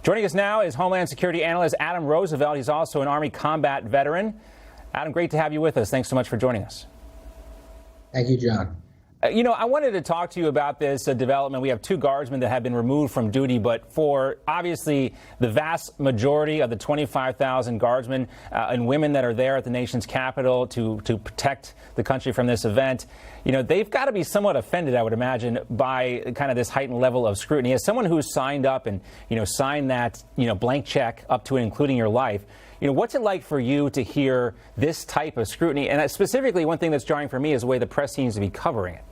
Joining us now is Homeland Security Analyst Adam Roosevelt. He's also an Army combat veteran. Adam, great to have you with us. Thanks so much for joining us. Thank you, John. I wanted to talk to you about this development. We have 2 guardsmen that have been removed from duty, but for obviously the vast majority of the 25,000 guardsmen and women that are there at the nation's capital to protect the country from this event, they've got to be somewhat offended, I would imagine, by kind of this heightened level of scrutiny. As someone who's signed up and, signed that, blank check up to and including your life, what's it like for you to hear this type of scrutiny? And specifically, one thing that's jarring for me is the way the press seems to be covering it.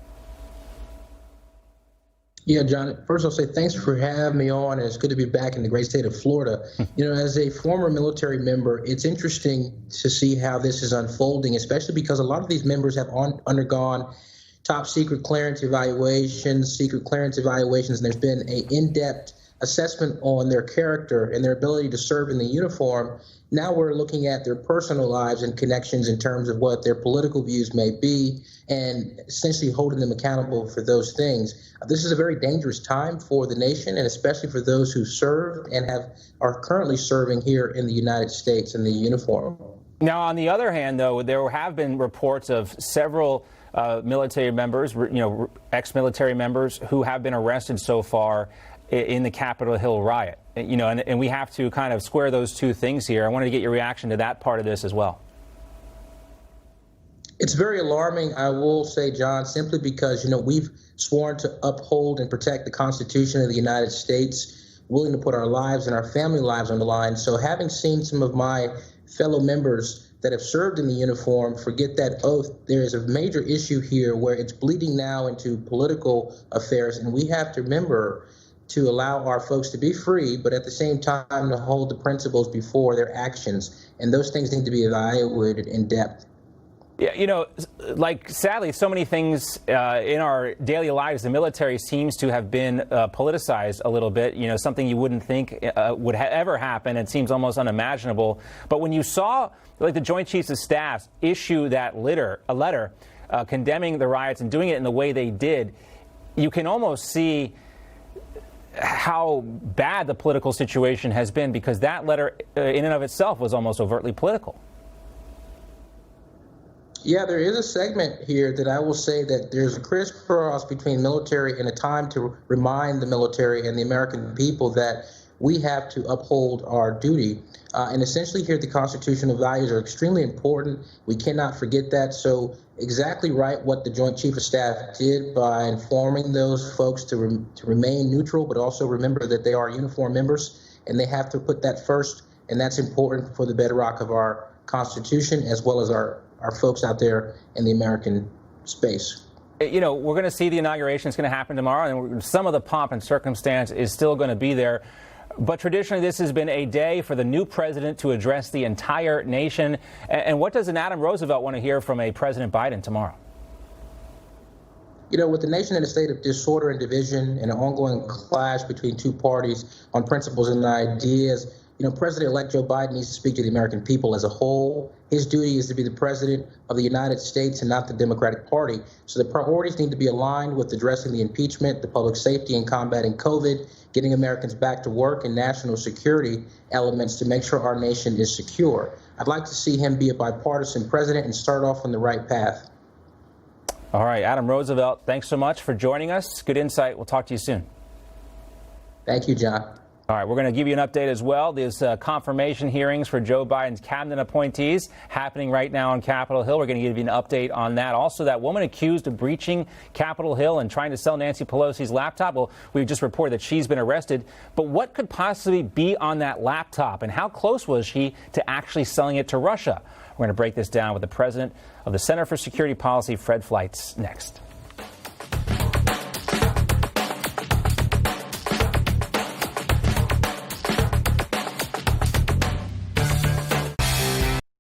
Yeah, John, first I'll say thanks for having me on, and it's good to be back in the great state of Florida. As a former military member, it's interesting to see how this is unfolding, especially because a lot of these members have undergone top secret clearance evaluations, and there's been an in-depth assessment on their character and their ability to serve in the uniform. Now we're looking at their personal lives and connections in terms of what their political views may be and essentially holding them accountable for those things. This is a very dangerous time for the nation, and especially for those who serve and are currently serving here in the United States in the uniform. Now, on the other hand, though, there have been reports of several military members, ex-military members who have been arrested so far in the Capitol Hill riot, and we have to kind of square those two things here. I wanted to get your reaction to that part of this as well. It's very alarming, I will say, John, simply because, we've sworn to uphold and protect the Constitution of the United States, willing to put our lives and our family lives on the line. So having seen some of my fellow members that have served in the uniform forget that oath, there is a major issue here where it's bleeding now into political affairs, and we have to remember to allow our folks to be free, but at the same time to hold the principles before their actions. And those things need to be evaluated in depth. Yeah, sadly, so many things in our daily lives, the military seems to have been politicized a little bit, something you wouldn't think would ever happen. It seems almost unimaginable. But when you saw the Joint Chiefs of Staff issue that a letter condemning the riots and doing it in the way they did, you can almost see how bad the political situation has been, because that letter in and of itself was almost overtly political. Yeah, there is a segment here that I will say that there's a crisscross between military and a time to remind the military and the American people that we have to uphold our duty. And essentially here, the constitutional values are extremely important. We cannot forget that. So exactly right what the Joint Chief of Staff did by informing those folks to remain neutral, but also remember that they are uniform members and they have to put that first. And that's important for the bedrock of our Constitution, as well as our folks out there in the American space. We're going to see the inauguration. It's going to happen tomorrow, and some of the pomp and circumstance is still going to be there. But traditionally, this has been a day for the new president to address the entire nation. And what does an Adam Roosevelt want to hear from a President Biden tomorrow? With the nation in a state of disorder and division and an ongoing clash between two parties on principles and ideas, President-elect Joe Biden needs to speak to the American people as a whole. His duty is to be the president of the United States and not the Democratic Party. So the priorities need to be aligned with addressing the impeachment, the public safety, and combating COVID, getting Americans back to work, and national security elements to make sure our nation is secure. I'd like to see him be a bipartisan president and start off on the right path. All right, Adam Roosevelt, thanks so much for joining us. Good insight. We'll talk to you soon. Thank you, John. All right, we're going to give you an update as well. There's confirmation hearings for Joe Biden's cabinet appointees happening right now on Capitol Hill. We're going to give you an update on that. Also, that woman accused of breaching Capitol Hill and trying to sell Nancy Pelosi's laptop. Well, we just reported that she's been arrested. But what could possibly be on that laptop, and how close was she to actually selling it to Russia? We're going to break this down with the president of the Center for Security Policy, Fred Fleitz, next.